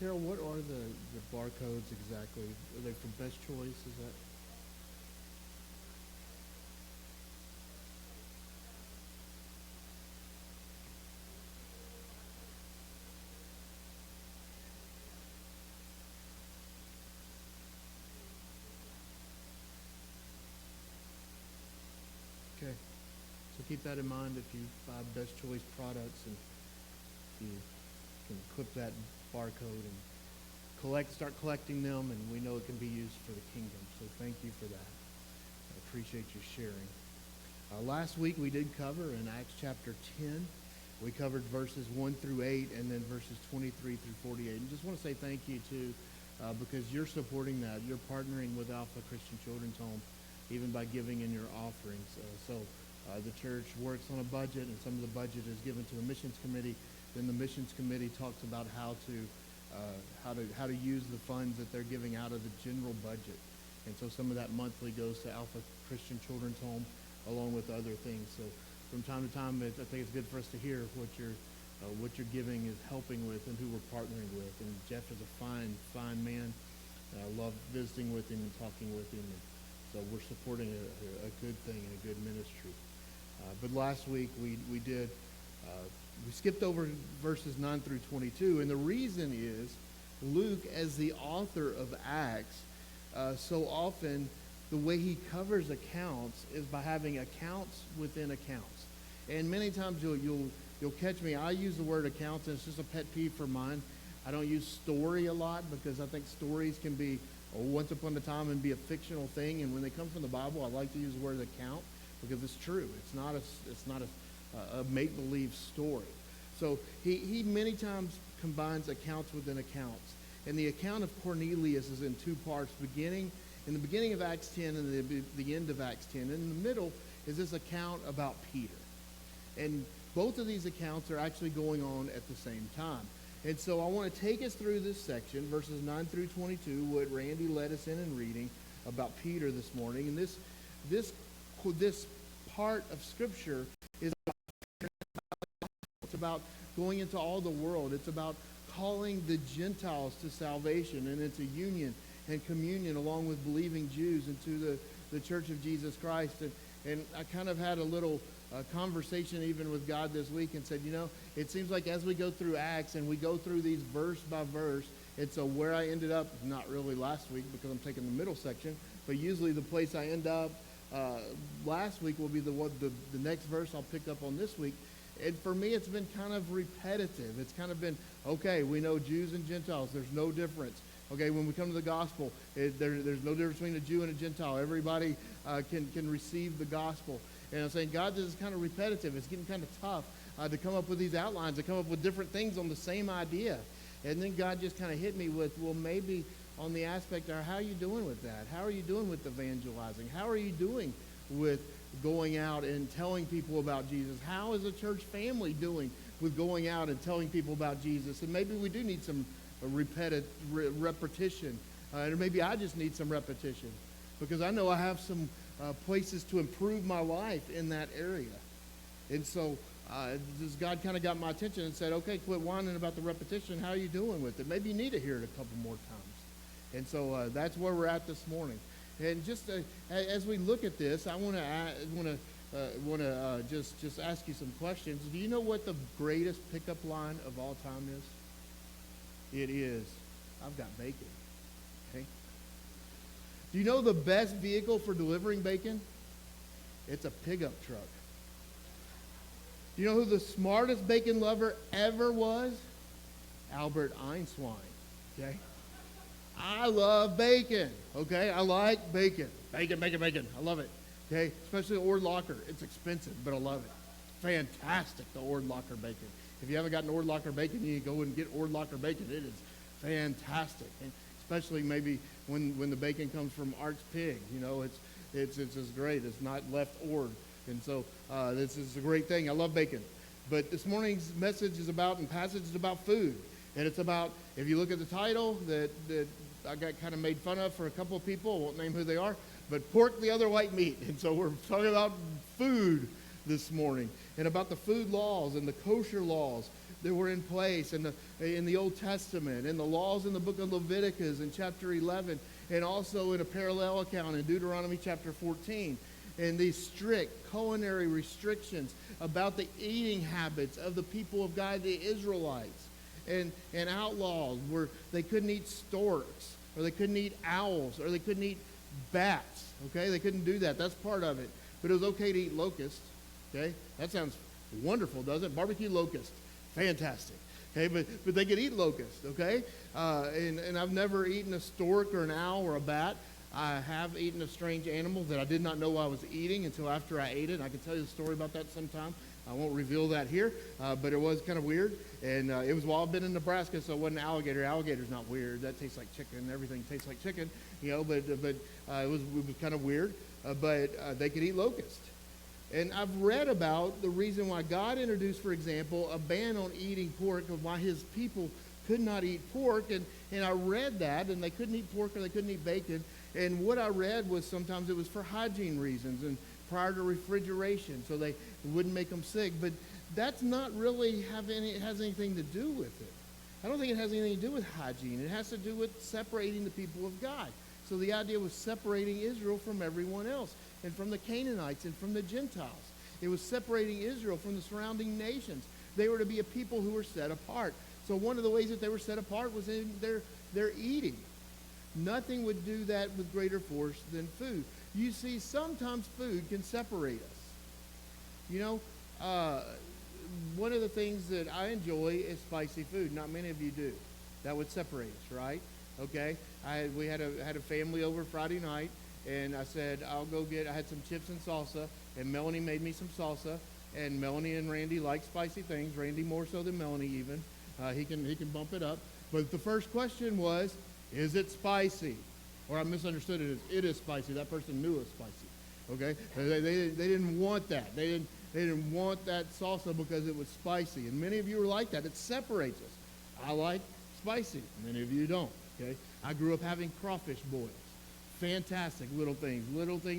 Carol, what are the barcodes exactly? Are they from Best Choice? Is that okay? So keep that in mind if you buy Best Choice products, and you can clip that barcode and start collecting them, and we know it can be used for the kingdom. So thank you for that. I appreciate you sharing. Last week we did cover in Acts chapter 10. We covered verses 1 through 8 and then verses 23 through 48. And just want to say thank you to because you're supporting that. You're partnering with Alpha Christian Children's Home even by giving in your offerings. The church works on a budget, and some of the budget is given to the missions committee. Then the missions committee talks about how to use the funds that they're giving out of the general budget. And so some of that monthly goes to Alpha Christian Children's Home along with other things. So from time to time, I think it's good for us to hear what you're giving is helping with and who we're partnering with. And Jeff is a fine man. And I love visiting with him and talking with him. And so we're supporting a good thing and a good ministry. But last week we skipped over verses 9 through 22. And the reason is Luke, as the author of Acts, so often the way he covers accounts is by having accounts within accounts. And many times you'll catch me. I use the word accounts, and it's just a pet peeve for mine. I don't use story a lot because I think stories can be once upon a time and be a fictional thing. And when they come from the Bible, I like to use the word account because it's true. It's not a make-believe story. So he many times combines accounts within accounts. And the account of Cornelius is in two parts, in the beginning of Acts 10 and the end of Acts 10. And in the middle is this account about Peter. And both of these accounts are actually going on at the same time. And so I want to take us through this section, verses 9 through 22, what Randy led us in reading about Peter this morning. And this part of Scripture is about going into all the world. It's about calling the Gentiles to salvation and into union and communion along with believing Jews into the Church of Jesus Christ. And I kind of had a little conversation even with God this week and said, it seems like as we go through Acts and we go through these verse by verse, and so where I ended up, not really last week because I'm taking the middle section, but usually the place I end up last week will be the next verse I'll pick up on this week. And for me, it's been kind of repetitive. It's kind of been, okay, we know Jews and Gentiles. There's no difference. Okay, when we come to the gospel, there's no difference between a Jew and a Gentile. Everybody can receive the gospel. And I'm saying, God, this is kind of repetitive. It's getting kind of tough to come up with these outlines, to come up with different things on the same idea. And then God just kind of hit me with, well, maybe on the aspect of how are you doing with that? How are you doing with evangelizing? How are you doing with going out and telling people about Jesus? How is a church family doing with going out and telling people about Jesus? And maybe we do need some repetition, or maybe I just need some repetition because I know I have some places to improve my life in that area. And so God kind of got my attention and said, okay, quit whining about the repetition. How are you doing with it? Maybe you need to hear it a couple more times. And so that's where we're at this morning. And just as we look at this, I want to just ask you some questions. Do you know what the greatest pickup line of all time is? It is, I've got bacon. Okay. Do you know the best vehicle for delivering bacon? It's a pickup truck. Do you know who the smartest bacon lover ever was? Albert Einstein. Okay. I love bacon, okay? I like bacon. Bacon, bacon, bacon. I love it, okay? Especially the Ord Locker. It's expensive, but I love it. Fantastic, the Ord Locker bacon. If you haven't gotten Ord Locker bacon, you can go and get Ord Locker bacon. It is fantastic, and especially maybe when the bacon comes from Art's Pig. It's just great. It's not left Ord, and so this is a great thing. I love bacon. But this morning's message is about, and passage is about food. And it's about, if you look at the title that I got kind of made fun of for a couple of people, I won't name who they are, but pork the other white meat. And so we're talking about food this morning and about the food laws and the kosher laws that were in place in the Old Testament, and the laws in the book of Leviticus in chapter 11, and also in a parallel account in Deuteronomy chapter 14. And these strict culinary restrictions about the eating habits of the people of God, the Israelites, and outlaws where they couldn't eat storks, or they couldn't eat owls, or they couldn't eat bats. Okay, they couldn't do that. That's part of it. But it was okay to eat locusts. Okay, that sounds wonderful, doesn't it? Barbecue locust, fantastic. Okay, but they could eat locusts. Okay, and I've never eaten a stork or an owl or a bat. I have eaten a strange animal that I did not know I was eating until after I ate it. I can tell you the story about that sometime. I won't reveal that here, but it was kind of weird. And it was while I've been in Nebraska, so it wasn't alligator. Alligator's not weird. That tastes like chicken. Everything tastes like chicken, but it was kind of weird. But they could eat locusts. And I've read about the reason why God introduced, for example, a ban on eating pork, of why his people could not eat pork. And I read that, and they couldn't eat pork or they couldn't eat bacon. And what I read was sometimes it was for hygiene reasons and prior to refrigeration, so they wouldn't make them sick. But that's not really has anything to do with it. I don't think it has anything to do with hygiene. It has to do with separating the people of God. So the idea was separating Israel from everyone else, and from the Canaanites and from the Gentiles. It was separating Israel from the surrounding nations. They were to be a people who were set apart. So one of the ways that they were set apart was in their eating. Nothing would do that with greater force than food. You see, sometimes food can separate us. One of the things that I enjoy is spicy food. Not many of you do. That would separate us, right? Okay. We had a family over Friday night, and I said, I had some chips and salsa, and Melanie made me some salsa, and Melanie and Randy like spicy things. Randy more so than Melanie even. He can bump it up. But the first question was, is it spicy? Or I misunderstood it as, it is spicy. That person knew it was spicy. Okay? They didn't want that. They didn't want that salsa because it was spicy. And many of you are like that. It separates us. I like spicy. Many of you don't. Okay? I grew up having crawfish boils. Fantastic little things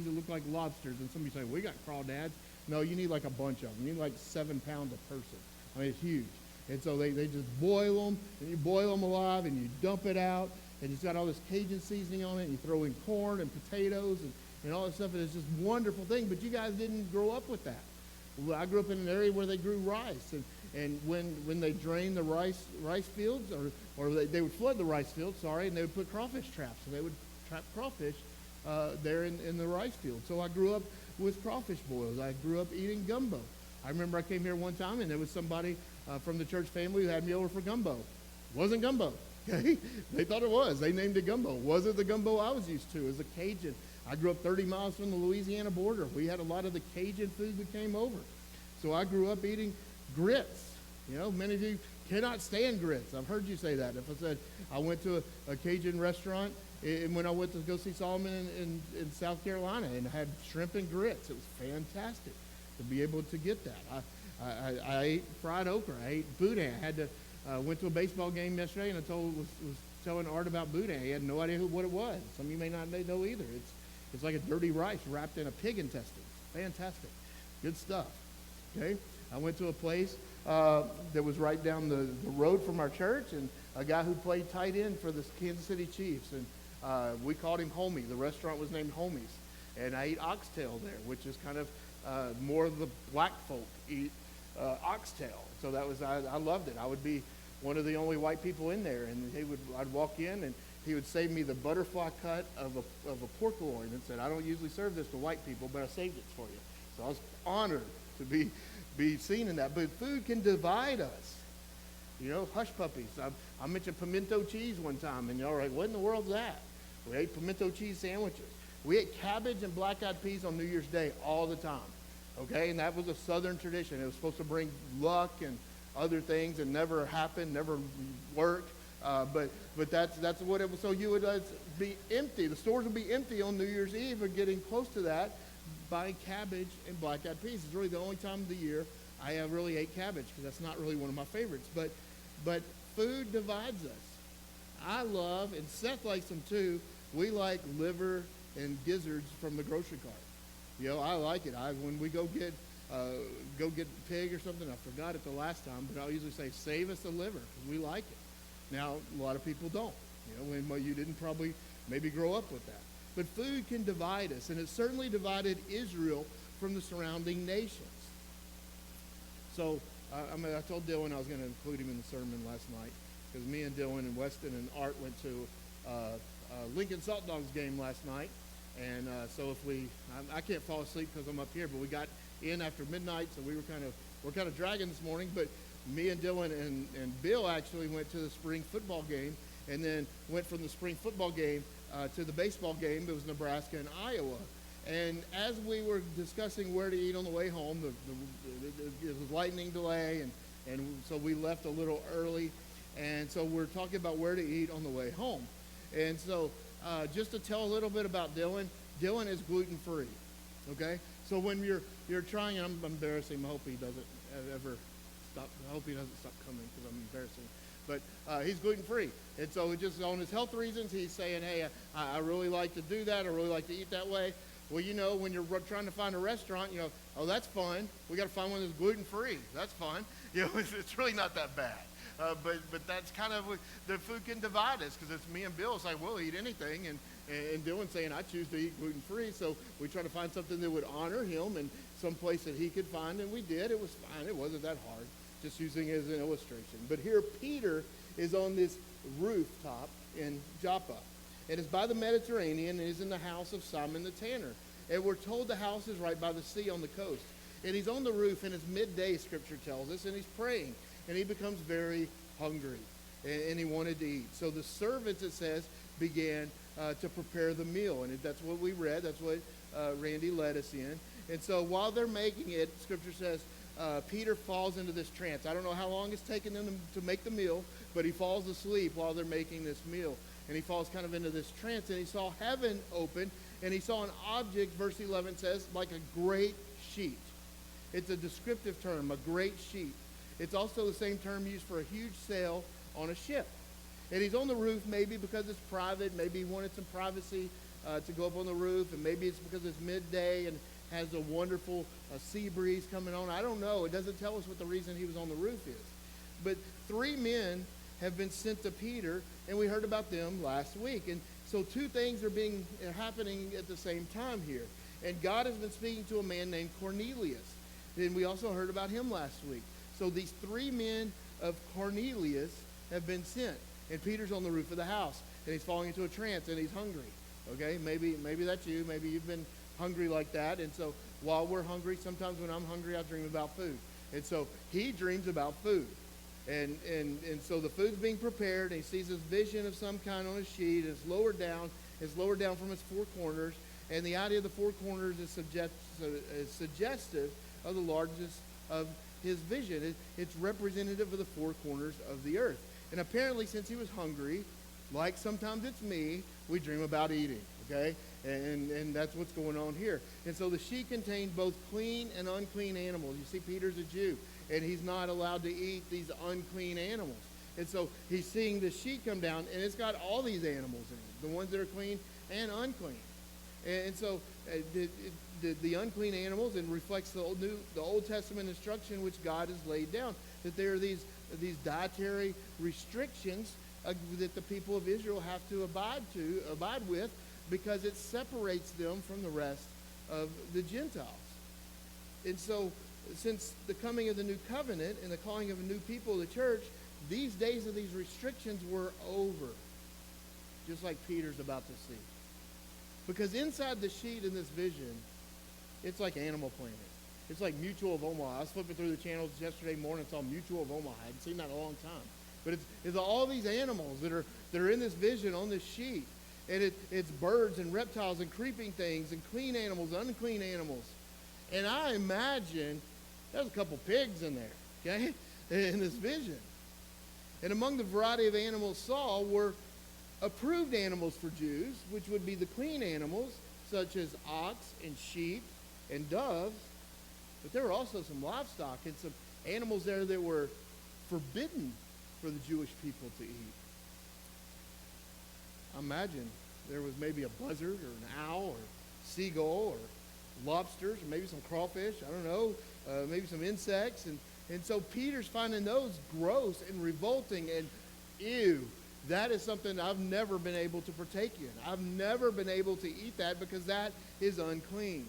that look like lobsters. And somebody say, we got crawdads. No, you need like a bunch of them. You need like 7 pounds a person. I mean, it's huge. And so they just boil them, and you boil them alive, and you dump it out, and it's got all this Cajun seasoning on it, and you throw in corn and potatoes and all that stuff, and it's just a wonderful thing. But you guys didn't grow up with that. Well, I grew up in an area where they grew rice, and when they drained the rice fields, or they would flood the rice fields, and they would put crawfish traps, and they would trap crawfish there in the rice field. So I grew up with crawfish boils. I grew up eating gumbo. I remember I came here one time, and there was somebody from the church family who had me over for gumbo. It wasn't gumbo. Okay? They thought it was. They named it gumbo. It wasn't the gumbo I was used to. It was a Cajun. I grew up 30 miles from the Louisiana border. We had a lot of the Cajun food that came over. So I grew up eating grits. Many of you cannot stand grits. I've heard you say that. If I said I went to a Cajun restaurant, and when I went to go see Solomon in South Carolina and had shrimp and grits, it was fantastic to be able to get that. I ate fried okra. I ate boudin. Went to a baseball game yesterday, and I was telling Art about boudin. He had no idea what it was. Some of you may not know either. It's like a dirty rice wrapped in a pig intestine. Fantastic. Good stuff. Okay? I went to a place that was right down the road from our church, and a guy who played tight end for the Kansas City Chiefs, and we called him Homie. The restaurant was named Homie's. And I ate oxtail there, which is kind of more of the black folk eat oxtail. So I loved it. I would be one of the only white people in there, and I'd walk in, and he would save me the butterfly cut of a pork loin and said, I don't usually serve this to white people, but I saved it for you. So I was honored to be seen in that. But food can divide us. Hush puppies. I mentioned pimento cheese one time, and y'all were like, what in the world's that? We ate pimento cheese sandwiches. We ate cabbage and black-eyed peas on New Year's Day all the time. Okay, and that was a Southern tradition. It was supposed to bring luck and other things, and never happened, never worked. But that's what it was. So you would be empty. The stores would be empty on New Year's Eve, or getting close to that, buying cabbage and black-eyed peas. It's really the only time of the year I really ate cabbage, because that's not really one of my favorites. But food divides us. I love, and Seth likes them too. We like liver and gizzards from the grocery cart. I like it. When we go get go get pig or something. I forgot it the last time, but I'll usually say, save us the liver, because we like it. Now, a lot of people don't. You didn't probably maybe grow up with that. But food can divide us, and it certainly divided Israel from the surrounding nations. So I told Dylan I was going to include him in the sermon last night, because me and Dylan and Weston and Art went to Lincoln Salt Dogs game last night. And so I can't fall asleep because I'm up here, but we got in after midnight, so we're kind of dragging this morning. But me and Dylan and Bill actually went to the spring football game, and then went from the spring football game to the baseball game. It was Nebraska and Iowa. And as we were discussing where to eat on the way home, it was lightning delay, and so we left a little early. And so we're talking about where to eat on the way home. And so just to tell a little bit about Dylan is gluten-free, okay? So when you're trying, and I'm embarrassing him, I hope he doesn't ever stop. I hope he doesn't stop coming, because I'm embarrassing him. But he's gluten-free. And so just on his health reasons, he's saying, hey, I really like to do that. I really like to eat that way. Well, when you're trying to find a restaurant, oh, that's fun. We got to find one that's gluten-free. That's fun. It's really not that bad. But that's kind of the food can divide us, because it's me and Bill. It's like, we'll eat anything, and Dylan saying, I choose to eat gluten-free. So we try to find something that would honor him and some place that he could find, and we did. It was fine. It wasn't that hard, just using it as an illustration. But here Peter is on this rooftop in Joppa. It is by the Mediterranean, and is in the house of Simon the tanner. And we're told the house is right by the sea on the coast. And he's on the roof, and it's midday, Scripture tells us, and he's praying. And he becomes very hungry, and he wanted to eat. So the servants, it says, began to prepare the meal. And that's what we read. That's what Randy led us in. And so while they're making it, Scripture says, Peter falls into this trance. I don't know how long it's taken them to make the meal, but he falls asleep while they're making this meal. And he falls kind of into this trance, and he saw heaven open, and he saw an object, verse 11 says, like a great sheet. It's a descriptive term, a great sheet. It's also the same term used for a huge sail on a ship. And he's on the roof maybe because it's private. Maybe he wanted some privacy to go up on the roof, and maybe it's because it's midday and has a wonderful sea breeze coming on. I don't know. It doesn't tell us what the reason he was on the roof is. But 3 men have been sent to Peter, and we heard about them last week. And so 2 things are happening at the same time here. And God has been speaking to a man named Cornelius. And we also heard about him last week. So these 3 men of Cornelius have been sent. And Peter's on the roof of the house, and he's falling into a trance, and he's hungry. Okay, maybe that's you. Maybe you've been hungry like that. And so while we're hungry, sometimes when I'm hungry, I dream about food. And so he dreams about food. And so the food's being prepared, and he sees this vision of some kind on a sheet. It's lowered down from its 4 corners. And the idea of the 4 corners is suggestive of the largest of his vision. It's representative of the 4 corners of the earth. And apparently, since he was hungry, like sometimes it's me, we dream about eating, okay? And that's what's going on here. And so the sheet contained both clean and unclean animals. You see, Peter's a Jew, and he's not allowed to eat these unclean animals. And so he's seeing the sheet come down, and it's got all these animals in it, the ones that are clean and unclean. And so the unclean animals, and reflects the Old Testament instruction which God has laid down, that there are these dietary restrictions that the people of Israel have to abide with, because it separates them from the rest of the Gentiles. And so, since the coming of the new covenant and the calling of a new people of the church, these days of these restrictions were over, just like Peter's about to see. Because inside the sheet in this vision, it's like Animal Planet. It's like Mutual of Omaha. I was flipping through the channels yesterday morning. It's all Mutual of Omaha. I hadn't seen that in a long time. But it's all these animals that are in this vision on this sheet. And it's birds and reptiles and creeping things and clean animals, unclean animals. And I imagine there's a couple pigs in there, okay, in this vision. And among the variety of animals saw were approved animals for Jews, which would be the clean animals, such as ox and sheep and doves. But there were also some livestock and some animals there that were forbidden for the Jewish people to eat. I imagine there was maybe a buzzard or an owl or seagull or lobsters or maybe some crawfish. I don't know. maybe some insects. And so Peter's finding those gross and revolting and ew. That is something I've never been able to partake in. I've never been able to eat that because that is unclean.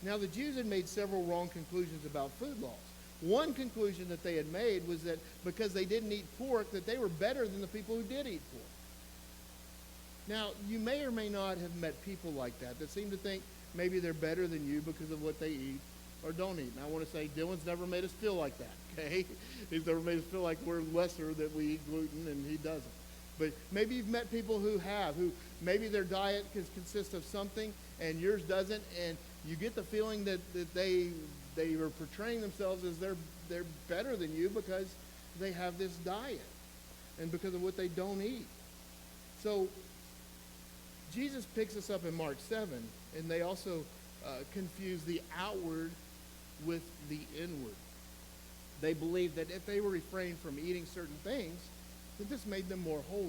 Now, the Jews had made several wrong conclusions about food laws. One conclusion that they had made was that because they didn't eat pork, that they were better than the people who did eat pork. Now, you may or may not have met people like that seem to think maybe they're better than you because of what they eat or don't eat. And I want to say Dylan's never made us feel like that, okay? He's never made us feel like we're lesser, that we eat gluten, and he doesn't. But maybe you've met people who maybe their diet consists of something and yours doesn't, and you get the feeling that they are portraying themselves as they're better than you because they have this diet and because of what they don't eat. So Jesus picks us up in Mark 7, and they also confuse the outward with the inward. They believed that if they were refrained from eating certain things, that this made them more holy.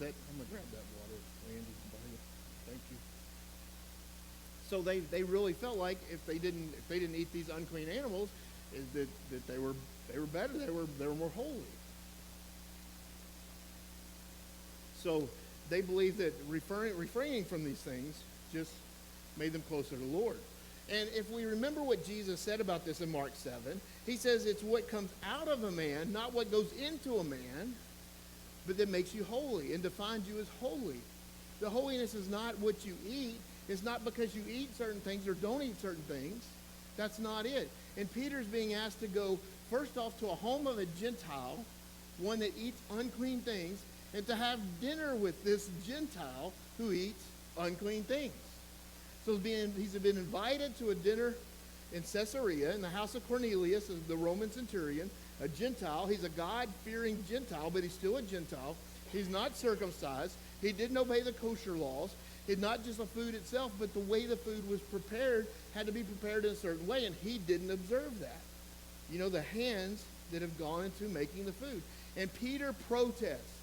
I'm going to grab that water, Randy. Thank you. So they really felt like if they didn't eat these unclean animals, that they were better. They were more holy. So they believed that refraining from these things just made them closer to the Lord. And if we remember what Jesus said about this in Mark 7, he says it's what comes out of a man, not what goes into a man, but that makes you holy and defines you as holy. The holiness is not what you eat. It's not because you eat certain things or don't eat certain things. That's not it. And Peter's being asked to go first off to a home of a Gentile, one that eats unclean things, and to have dinner with this Gentile who eats unclean things. So he's been invited to a dinner in Caesarea in the house of Cornelius, the Roman centurion, a Gentile. He's a God-fearing Gentile, but he's still a Gentile. He's not circumcised. He didn't obey the kosher laws. It's not just the food itself, but the way the food was prepared had to be prepared in a certain way, and he didn't observe that. You know, the hands that have gone into making the food. And Peter protests.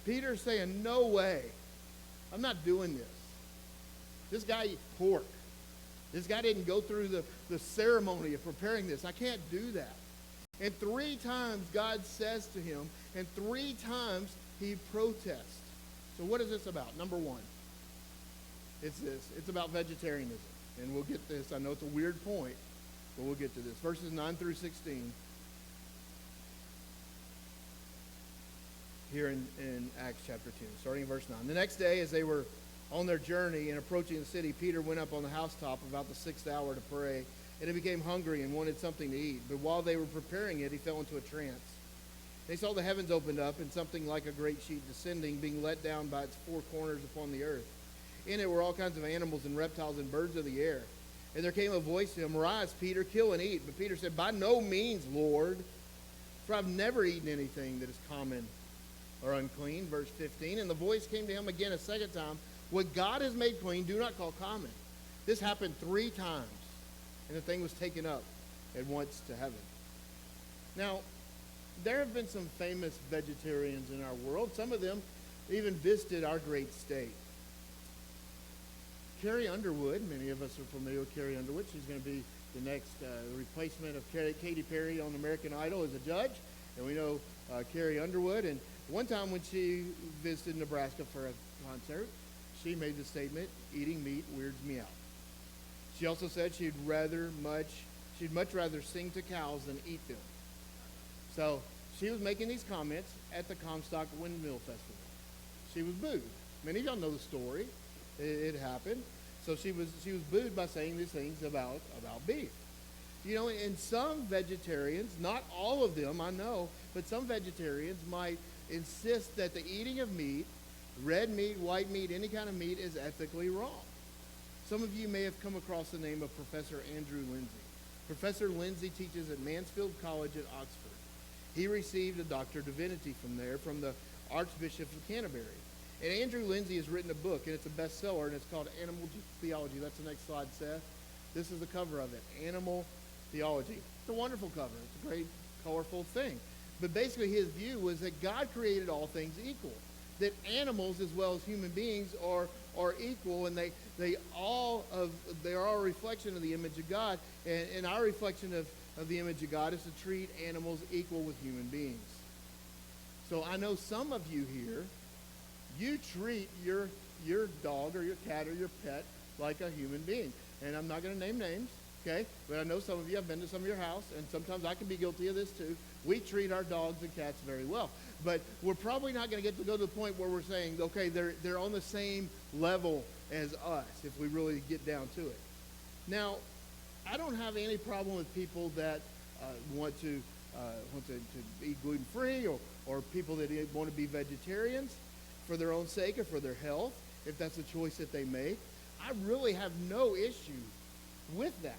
Peter's saying, no way. I'm not doing this. This guy eats pork. This guy didn't go through the ceremony of preparing this. I can't do that. And 3 times God says to him, and 3 times he protests. So what is this about? Number 1, it's this. It's about vegetarianism. And we'll get this. I know it's a weird point, but we'll get to this. Verses 9 through 16. Here in Acts chapter 2, starting in verse 9. The next day, as they were on their journey and approaching the city, Peter went up on the housetop about the 6th hour to pray, and he became hungry and wanted something to eat. But while they were preparing it, he fell into a trance. They saw the heavens opened up and something like a great sheet descending, being let down by its 4 corners upon the earth. In it were all kinds of animals and reptiles and birds of the air. And there came a voice to him, "Arise, Peter, kill and eat." But Peter said, "By no means, Lord, for I've never eaten anything that is common or unclean." Verse 15, and the voice came to him again a second time, "What God has made clean, do not call common." This happened 3 times, and the thing was taken up at once to heaven. Now, there have been some famous vegetarians in our world. Some of them even visited our great state. Carrie Underwood, many of us are familiar with Carrie Underwood. She's going to be the next replacement of Katy Perry on American Idol as a judge. And we know Carrie Underwood. And one time when she visited Nebraska for a concert, she made the statement, "Eating meat weirds me out." She also said she'd much rather sing to cows than eat them. So she was making these comments at the Comstock Windmill Festival. She was booed. Many of y'all know the story. It happened. So she was booed by saying these things about beef. You know, and some vegetarians, not all of them, I know, but some vegetarians might insist that the eating of meat, red meat, white meat, any kind of meat, is ethically wrong. Some of you may have come across the name of Professor Andrew Lindsay. Professor Lindsay teaches at Mansfield College at Oxford. He received a Doctor of Divinity from the Archbishop of Canterbury. And Andrew Lindsay has written a book, and it's a bestseller, and it's called Animal Theology. That's the next slide, Seth. This is the cover of it, Animal Theology. It's a wonderful cover. It's a great, colorful thing. But basically his view was that God created all things equal. that animals as well as human beings are equal, and they are all a reflection of the image of God, and our reflection of the image of God is to treat animals equal with human beings. So I know some of you here, you treat your dog or your cat or your pet like a human being. And I'm not going to name names, okay? But I know some of you, I've been to some of your house, and sometimes I can be guilty of this too. We treat our dogs and cats very well. But we're probably not going to get to go to the point where we're saying, okay, they're on the same level as us, if we really get down to it. Now, I don't have any problem with people that want to eat gluten-free, or people that want to be vegetarians for their own sake or for their health, if that's a choice that they make. I really have no issue with that.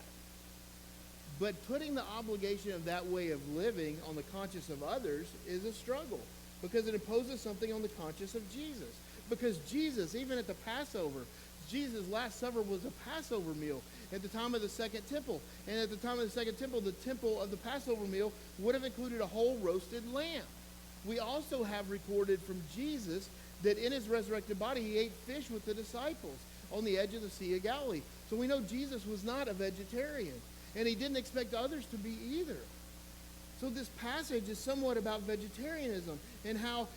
But putting the obligation of that way of living on the conscience of others is a struggle, because it imposes something on the conscience of Jesus. Because Jesus, even at the Passover, Jesus' Last Supper was a Passover meal at the time of the Second Temple. And at the time of the Second Temple, the temple of the Passover meal would have included a whole roasted lamb. We also have recorded from Jesus that in his resurrected body, he ate fish with the disciples on the edge of the Sea of Galilee. So we know Jesus was not a vegetarian, and he didn't expect others to be either. So this passage is somewhat about vegetarianism, and how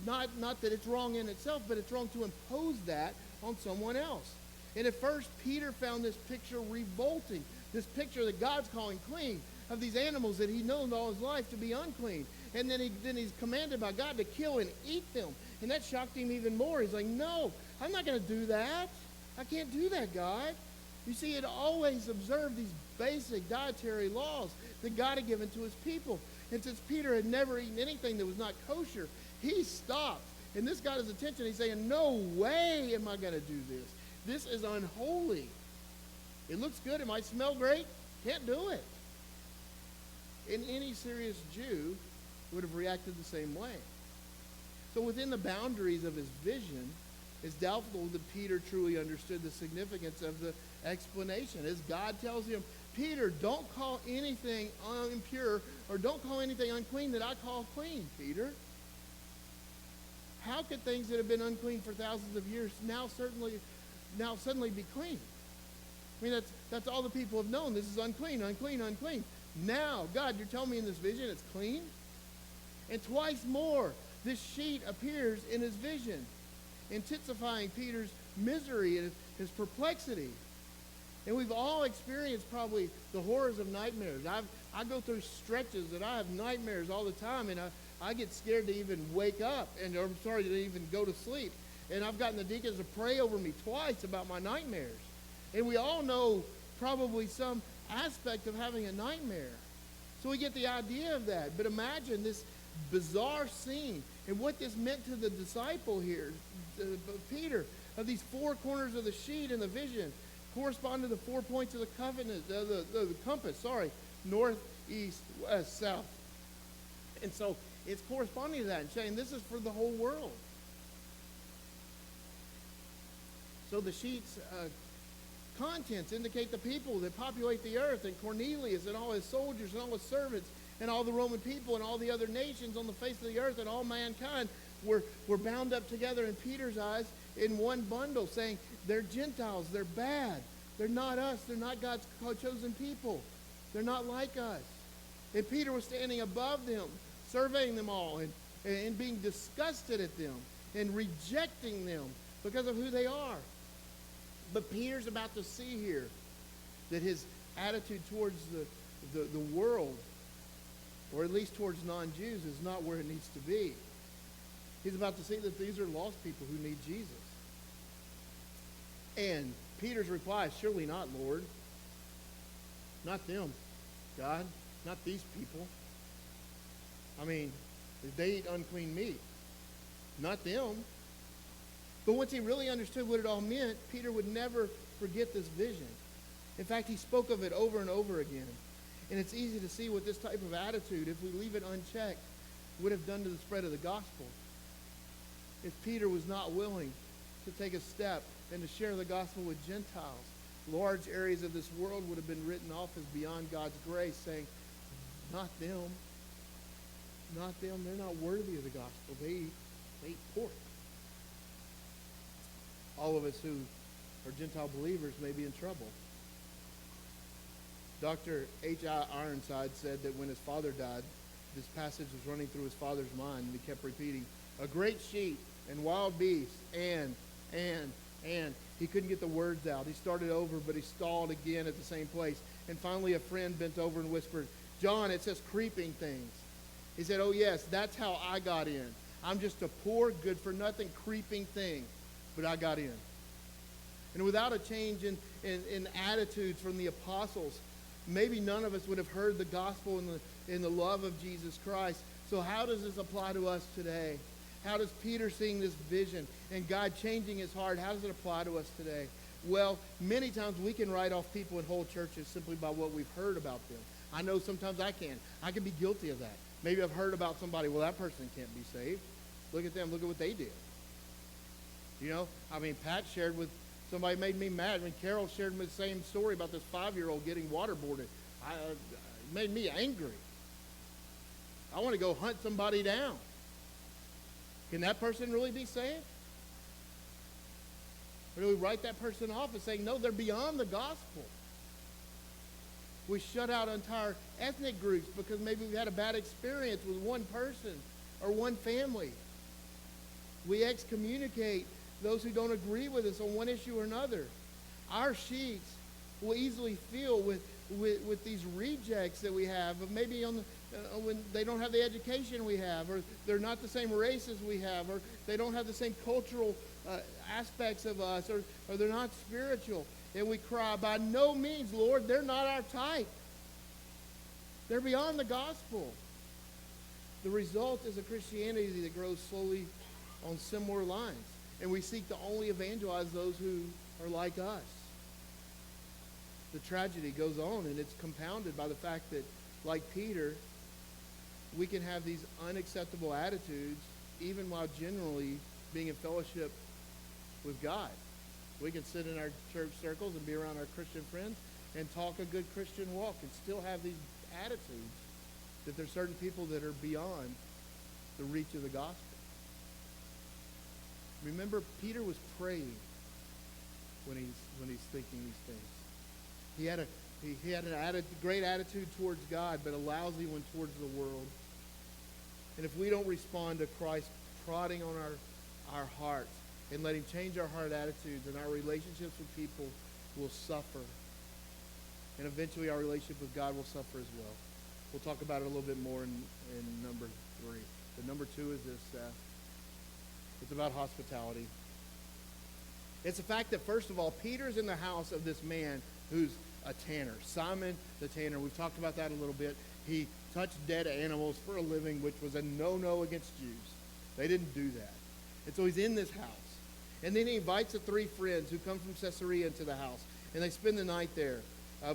not that it's wrong in itself, but it's wrong to impose that on someone else. And at first, Peter found this picture revolting, this picture that God's calling clean, of these animals that he known all his life to be unclean. And then he's commanded by God to kill and eat them. And that shocked him even more. He's like, no, I'm not going to do that. I can't do that, God. You see, it always observed these basic dietary laws that God had given to his people. And since Peter had never eaten anything that was not kosher, he stopped. And this got his attention. He's saying, no way am I going to do this. This is unholy. It looks good. It might smell great. Can't do it. And any serious Jew would have reacted the same way. So within the boundaries of his vision, it's doubtful that Peter truly understood the significance of the explanation. As God tells him, Peter, don't call anything impure, or don't call anything unclean that I call clean, Peter. How could things that have been unclean for thousands of years now suddenly be clean? I mean, that's all the people have known. This is unclean, unclean, unclean. Now, God, you're telling me in this vision it's clean? And twice more, this sheet appears in his vision, intensifying Peter's misery and his perplexity. And we've all experienced probably the horrors of nightmares. I go through stretches that I have nightmares all the time, and I get scared to even wake up, to even go to sleep. And I've gotten the deacons to pray over me twice about my nightmares. And we all know probably some aspect of having a nightmare. So we get the idea of that. But imagine this bizarre scene and what this meant to the disciple here, Peter, of these four corners of the sheet in the vision correspond to the 4 points of the covenant, the compass, north, east, west, south. And so it's corresponding to that and saying this is for the whole world. So the sheet's contents indicate the people that populate the earth, and Cornelius and all his soldiers and all his servants and all the Roman people and all the other nations on the face of the earth and all mankind were bound up together in Peter's eyes in one bundle, saying they're Gentiles, they're bad, they're not us, they're not God's chosen people, they're not like us. And Peter was standing above them, surveying them all and being disgusted at them and rejecting them because of who they are. But Peter's about to see here that his attitude towards the world, or at least towards non-Jews, is not where it needs to be. He's about to see that these are lost people who need Jesus. And Peter's reply is, surely not, Lord. Not them, God. Not these people. I mean, they eat unclean meat. Not them. But once he really understood what it all meant, Peter would never forget this vision. In fact, he spoke of it over and over again. And it's easy to see what this type of attitude, if we leave it unchecked, would have done to the spread of the gospel. If Peter was not willing to take a step and to share the gospel with Gentiles, large areas of this world would have been written off as beyond God's grace, saying, not them. Not them. They're not worthy of the gospel. They eat they eat pork. All of us who are Gentile believers may be in trouble. Dr. H.I. Ironside said that when his father died, this passage was running through his father's mind, and he kept repeating, a great sheep and wild beasts, and. He couldn't get the words out. He started over, but he stalled again at the same place. And finally a friend bent over and whispered, John, it says creeping things. He said, oh yes, that's how I got in. I'm just a poor, good-for-nothing creeping thing, but I got in. And without a change in attitudes from the apostles, maybe none of us would have heard the gospel in the love of Jesus Christ. So how does this apply to us today? How does Peter seeing this vision and God changing his heart, how does it apply to us today? Well, many times we can write off people in whole churches simply by what we've heard about them. I know sometimes I can. I can be guilty of that. Maybe I've heard about somebody, well, that person can't be saved. Look at them. Look at what they did. You know, I mean, Pat shared with somebody made me mad. I mean, Carol shared me the same story about this 5-year-old getting waterboarded. It made me angry. I want to go hunt somebody down. Can that person really be saved? Or do we write that person off and say, no, they're beyond the gospel? We shut out entire ethnic groups because maybe we've had a bad experience with one person or one family. We excommunicate those who don't agree with us on one issue or another. Our sheets will easily fill with these rejects that we have, but maybe when they don't have the education we have, or they're not the same race as we have, or they don't have the same cultural aspects of us, or they're not spiritual. And we cry, by no means, Lord, they're not our type. They're beyond the gospel. The result is a Christianity that grows slowly on similar lines. And we seek to only evangelize those who are like us. The tragedy goes on, and it's compounded by the fact that, like Peter, we can have these unacceptable attitudes even while generally being in fellowship with God. We can sit in our church circles and be around our Christian friends and talk a good Christian walk and still have these attitudes that there's certain people that are beyond the reach of the gospel. Remember, Peter was praying when he's thinking these things. He had a great attitude towards God, but a lousy one towards the world. And if we don't respond to Christ prodding on our hearts and let him change our heart attitudes, and our relationships with people will suffer. And eventually our relationship with God will suffer as well. We'll talk about it a little bit more in number 3. But number 2 is this. It's about hospitality. It's the fact that, first of all, Peter's in the house of this man who's a tanner. Simon the tanner. We've talked about that a little bit. He touched dead animals for a living, which was a no-no against Jews. They didn't do that. And so he's in this house. And then he invites the 3 friends who come from Caesarea into the house. And they spend the night there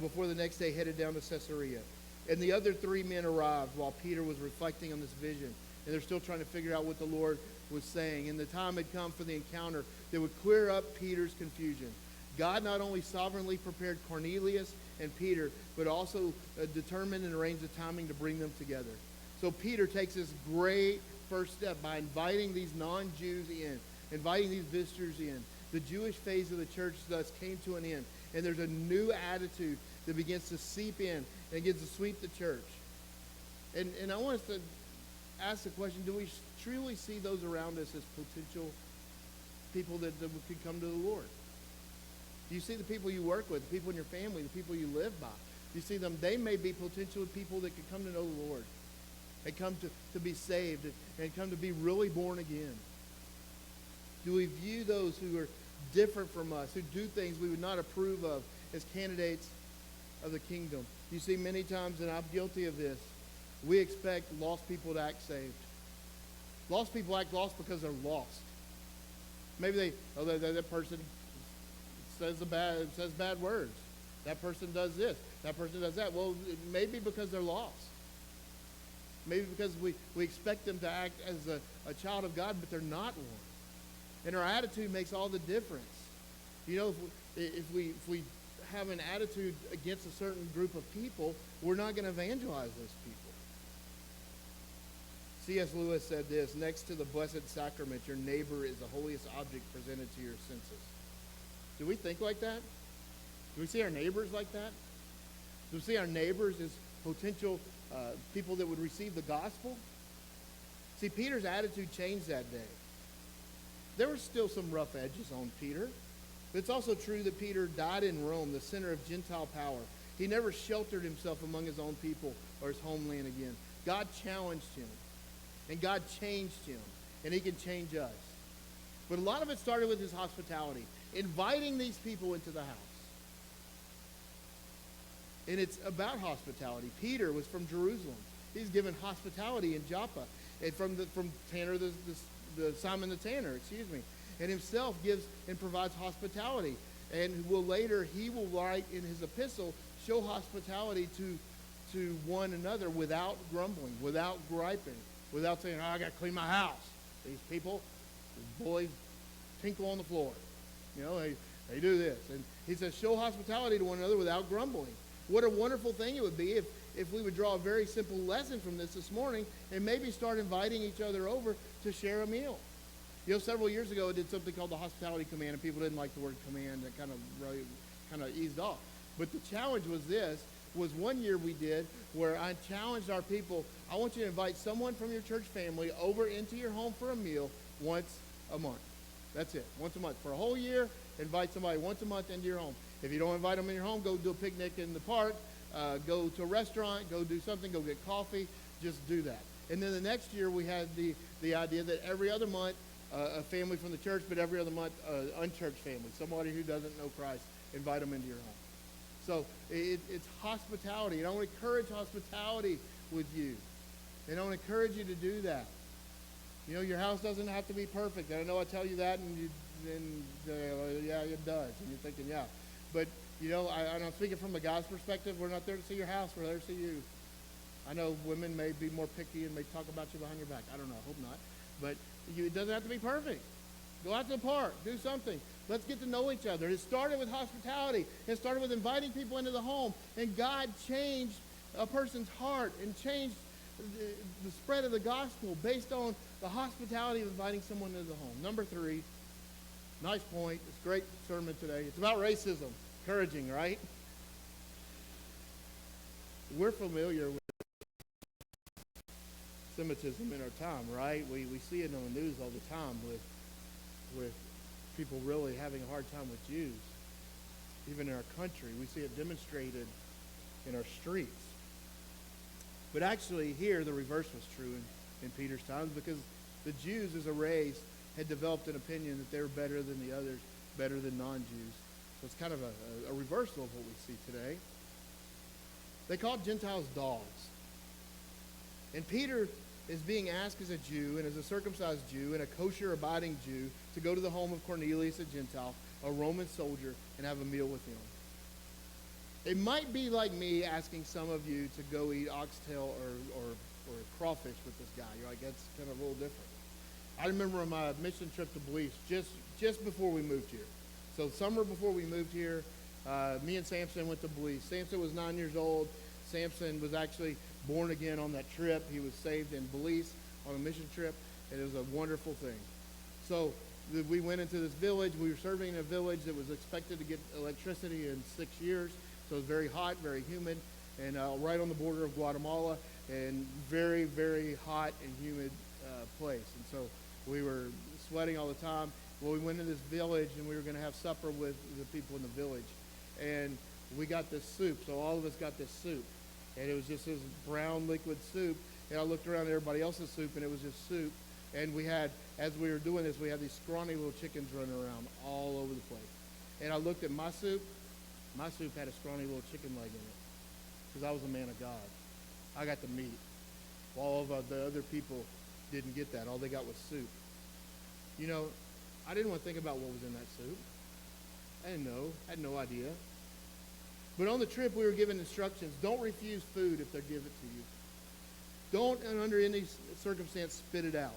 before the next day headed down to Caesarea. And the other 3 men arrived while Peter was reflecting on this vision. And they're still trying to figure out what the Lord was saying. And the time had come for the encounter that would clear up Peter's confusion. God not only sovereignly prepared Cornelius and Peter, but also determined and arranged the timing to bring them together. So Peter takes this great first step by inviting these non-Jews in, inviting these visitors in. The Jewish phase of the church thus came to an end. And there's a new attitude that begins to seep in and begins to sweep the church. And I want us to ask the question, do we truly see those around us as potential people that could come to the Lord? Do you see the people you work with, the people in your family, the people you live by? Do you see them? They may be potential people that could come to know the Lord and come to be saved and come to be really born again. Do we view those who are different from us, who do things we would not approve of, as candidates of the kingdom? You see, many times, and I'm guilty of this, we expect lost people to act saved. Lost people act lost because they're lost. Maybe that person says bad words. That person does this. That person does that. Well, maybe because they're lost. Maybe because we expect them to act as a child of God, but they're not one. And our attitude makes all the difference. You know, if we have an attitude against a certain group of people, we're not going to evangelize those people. C.S. Lewis said this: next to the blessed sacrament, your neighbor is the holiest object presented to your senses. Do we think like that? Do we see our neighbors like that? Do we see our neighbors as potential people that would receive the gospel? See, Peter's attitude changed that day. There were still some rough edges on Peter. But it's also true that Peter died in Rome, the center of Gentile power. He never sheltered himself among his own people or his homeland again. God challenged him, and God changed him, and he can change us. But a lot of it started with his hospitality, inviting these people into the house. And it's about hospitality. Peter was from Jerusalem. He's given hospitality in Joppa, and from Tanner, the Simon the Tanner, and himself gives and provides hospitality. And he will write in his epistle, show hospitality to one another without grumbling, without griping, without saying, I got to clean my house. These people, these boys, tinkle on the floor. They do this. And he says, show hospitality to one another without grumbling. What a wonderful thing it would be if we would draw a very simple lesson from this morning and maybe start inviting each other over to share a meal. Several years ago, I did something called the hospitality command, and people didn't like the word command. That kind of eased off. But the challenge was one year we did where I challenged our people, I want you to invite someone from your church family over into your home for a meal once a month. That's it, once a month. For a whole year, invite somebody once a month into your home. If you don't invite them in your home, go do a picnic in the park, go to a restaurant, go do something, go get coffee, just do that. And then the next year we had the idea that every other month, a family from the church, but every other month, unchurched family, somebody who doesn't know Christ, invite them into your home. So it's hospitality, and I want to encourage hospitality with you. And I want to encourage you to do that. Your house doesn't have to be perfect. And I know I tell you that, and yeah, it does. And you're thinking, yeah. But, I'm speaking from a guy's perspective. We're not there to see your house. We're there to see you. I know women may be more picky and may talk about you behind your back. I don't know. I hope not. But it doesn't have to be perfect. Go out to the park. Do something. Let's get to know each other. It started with hospitality. It started with inviting people into the home. And God changed a person's heart and changed the spread of the gospel based on the hospitality of inviting someone into the home. Number 3, nice point. It's a great sermon today. It's about racism. Encouraging, right? We're familiar with Semitism in our time, right? We see it on the news all the time with people really having a hard time with Jews. Even in our country, we see it demonstrated in our streets. But actually here, the reverse was true in Peter's times, because the Jews as a race had developed an opinion that they were better than the others, better than non-Jews. So it's kind of a reversal of what we see today. They called Gentiles dogs. And Peter is being asked as a Jew and as a circumcised Jew and a kosher abiding Jew to go to the home of Cornelius, a Gentile, a Roman soldier, and have a meal with him. It might be like me asking some of you to go eat oxtail or crawfish with this guy. You're like, that's kind of a little different. I remember on my mission trip to Belize, just before we moved here. So summer before we moved here, me and Samson went to Belize. Samson was 9 years old. Samson was actually born again on that trip. He was saved in Belize on a mission trip, and it was a wonderful thing. So we went into this village. We were serving in a village that was expected to get electricity in 6 years. So it was very hot, very humid, and right on the border of Guatemala, and very, very hot and humid place. And so we were sweating all the time. Well, we went to this village, and we were going to have supper with the people in the village. And we got this soup. So all of us got this soup. And it was just this brown liquid soup. And I looked around at everybody else's soup, and it was just soup. And we had, as we were doing this, we had these scrawny little chickens running around all over the place. And I looked at my soup. My soup had a scrawny little chicken leg in it, because I was a man of God. I got the meat. All of the other people didn't get that. All they got was soup. I didn't want to think about what was in that soup. I didn't know. I had no idea. But on the trip, we were given instructions. Don't refuse food if they give it to you. Don't, under any circumstance, spit it out.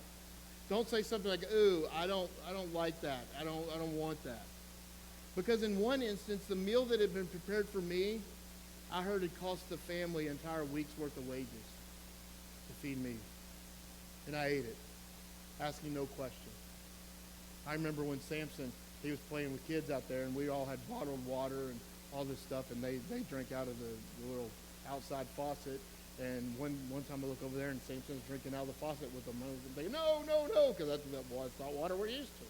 Don't say something like, "Ooh, I don't like that. I don't want that." Because in one instance, the meal that had been prepared for me, I heard it cost the family an entire week's worth of wages to feed me. and I ate it, asking no question. I remember when Samson, he was playing with kids out there, and we all had bottled water and all this stuff, and they drank out of the little outside faucet. And one time I look over there, and Samson's drinking out of the faucet with them. I was thinking, no, because that's not water we're used to.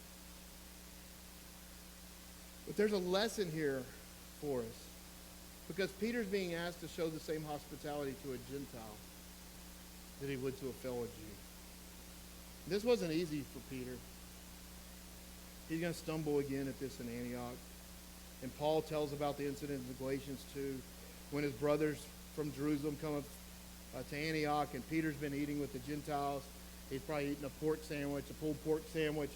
But there's a lesson here for us, because Peter's being asked to show the same hospitality to a Gentile that he would to a fellow Jew. This wasn't easy for Peter. He's going to stumble again at this in Antioch. And Paul tells about the incident in Galatians 2 when his brothers from Jerusalem come up to Antioch, and Peter's been eating with the Gentiles. He's probably eating a pork sandwich, a pulled pork sandwich.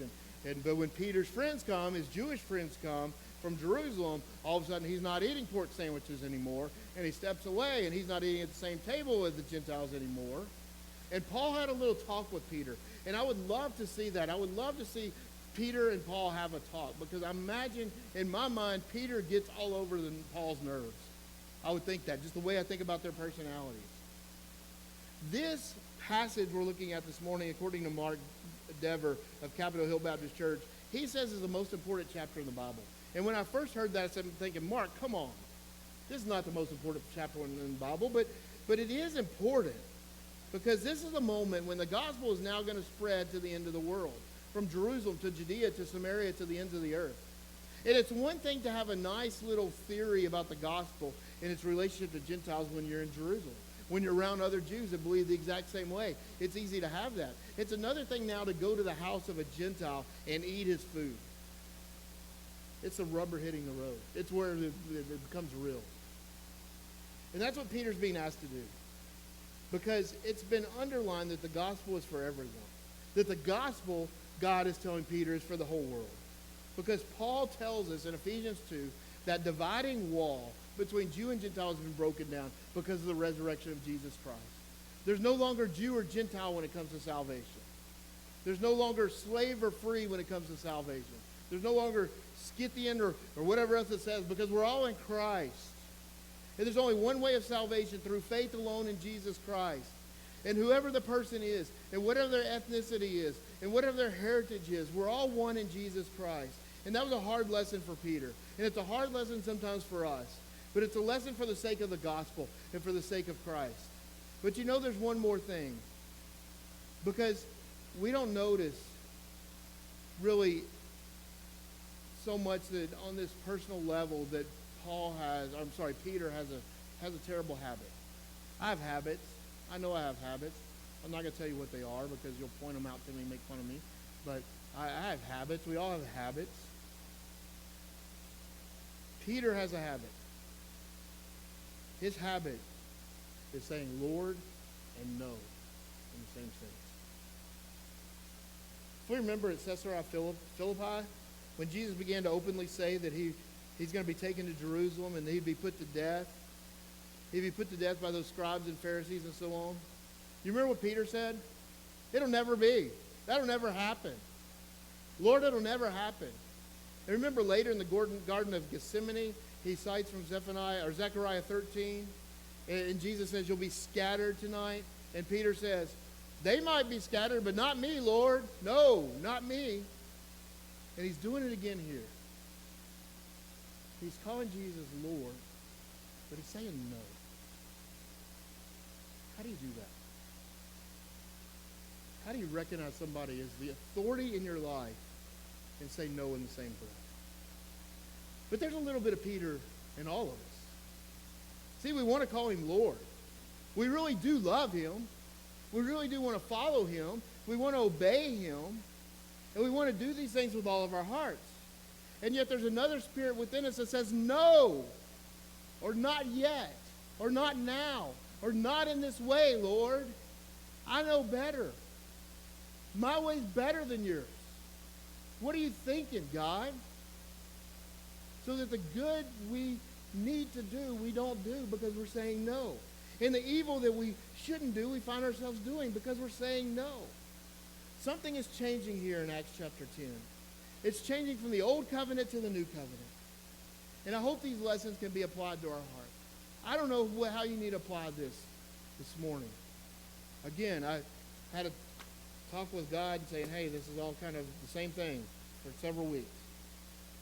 But when Peter's friends come, his Jewish friends come from Jerusalem, all of a sudden he's not eating pork sandwiches anymore, and he steps away, and he's not eating at the same table with the Gentiles anymore. And Paul had a little talk with Peter, and I would love to see that. I would love to see Peter and Paul have a talk, because I imagine, in my mind, Peter gets all over Paul's nerves. I would think that, just the way I think about their personalities. This passage we're looking at this morning, according to Mark Dever of Capitol Hill Baptist Church, he says is the most important chapter in the Bible. And when I first heard that, I'm thinking, Mark, come on. This is not the most important chapter in the Bible, but it is important, because this is the moment when the gospel is now going to spread to the end of the world, from Jerusalem to Judea to Samaria to the ends of the earth. And it's one thing to have a nice little theory about the gospel and its relationship to Gentiles when you're in Jerusalem, when you're around other Jews that believe the exact same way. It's easy to have that. It's another thing now to go to the house of a Gentile and eat his food. It's the rubber hitting the road. It's where it becomes real. And that's what Peter's being asked to do, because it's been underlined that the gospel is for everyone, that the gospel, God is telling Peter, is for the whole world. Because Paul tells us in Ephesians 2 that dividing wall between Jew and Gentile has been broken down because of the resurrection of Jesus Christ. There's no longer Jew or Gentile when it comes to salvation. There's no longer slave or free when it comes to salvation. There's no longer Scythian or whatever else it says, because we're all in Christ. And there's only one way of salvation, through faith alone in Jesus Christ. And whoever the person is, and whatever their ethnicity is, and whatever their heritage is, we're all one in Jesus Christ. And that was a hard lesson for Peter. And it's a hard lesson sometimes for us. But it's a lesson for the sake of the gospel and for the sake of Christ. But you know, there's one more thing. Because we don't notice really so much that on this personal level that Peter has a terrible habit. I have habits. I know I have habits. I'm not going to tell you what they are, because you'll point them out to me and make fun of me. But I have habits. We all have habits. Peter has a habit. His habit is saying Lord and no in the same sentence. If we remember at Caesarea Philippi, when Jesus began to openly say that he's going to be taken to Jerusalem and he'd be put to death. He'd be put to death by those scribes and Pharisees and so on. You remember what Peter said? It'll never be. That'll never happen. Lord, it'll never happen. And remember later in the Garden of Gethsemane, he cites from Zechariah 13, and Jesus says, you'll be scattered tonight. And Peter says, they might be scattered, but not me, Lord. No, not me. And he's doing it again here. He's calling Jesus Lord, but he's saying no. How do you do that? How do you recognize somebody as the authority in your life and say no in the same breath? But there's a little bit of Peter in all of us. See, we want to call him Lord. We really do love him. We really do want to follow him. We want to obey him. And we want to do these things with all of our hearts. And yet there's another spirit within us that says no, or not yet, or not now, or not in this way, Lord. I know better. My way's better than yours. What are you thinking, God? So that the good we need to do, we don't do because we're saying no. And the evil that we shouldn't do, we find ourselves doing because we're saying no. Something is changing here in Acts chapter 10. It's changing from the old covenant to the new covenant. And I hope these lessons can be applied to our heart. I don't know how you need to apply this morning. Again, I had a talking with God and saying, hey, this is all kind of the same thing for several weeks.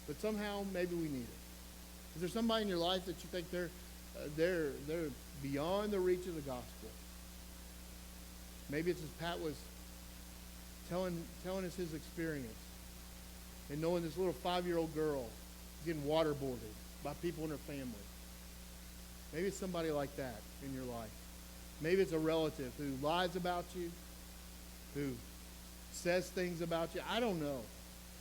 But somehow, maybe we need it. Is there somebody in your life that you think they're beyond the reach of the gospel? Maybe it's as Pat was telling us his experience and knowing this little 5-year-old girl getting waterboarded by people in her family. Maybe it's somebody like that in your life. Maybe it's a relative who lies about you, who says things about you. I don't know.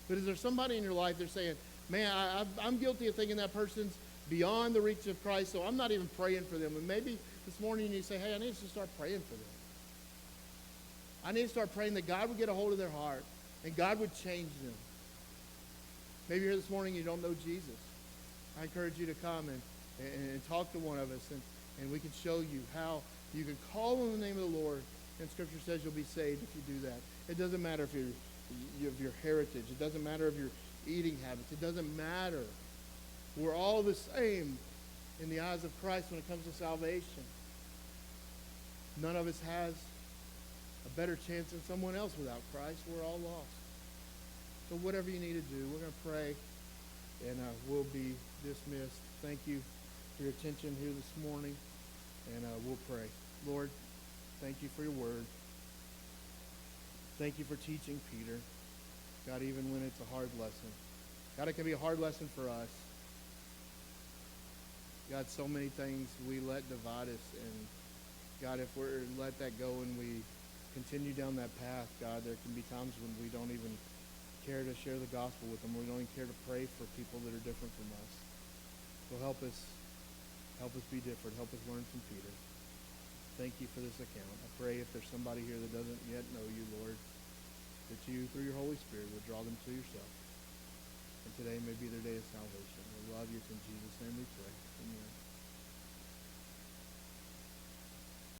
But is there somebody in your life that's saying, man, I'm guilty of thinking that person's beyond the reach of Christ, so I'm not even praying for them. And maybe this morning you need to say, hey, I need to start praying for them. I need to start praying that God would get a hold of their heart and God would change them. Maybe here this morning you don't know Jesus. I encourage you to come and talk to one of us, and we can show you how you can call on the name of the Lord, and Scripture says you'll be saved if you do that. It doesn't matter if you have your heritage. It doesn't matter if your eating habits. It doesn't matter. We're all the same in the eyes of Christ when it comes to salvation. None of us has a better chance than someone else without Christ. We're all lost. So whatever you need to do, we're going to pray, and we'll be dismissed. Thank you for your attention here this morning, and we'll pray. Lord, thank you for your word. Thank you for teaching Peter. God, even when it's a hard lesson. God, it can be a hard lesson for us. God, so many things we let divide us, and God, if we're let that go and we continue down that path, God, there can be times when we don't even care to share the gospel with them. We don't even care to pray for people that are different from us. So help us be different. Help us learn from Peter. Thank you for this account. I pray if there's somebody here that doesn't yet know you, Lord, that you, through your Holy Spirit, would draw them to yourself. And today may be their day of salvation. We love you. It's in Jesus' name we pray. Amen.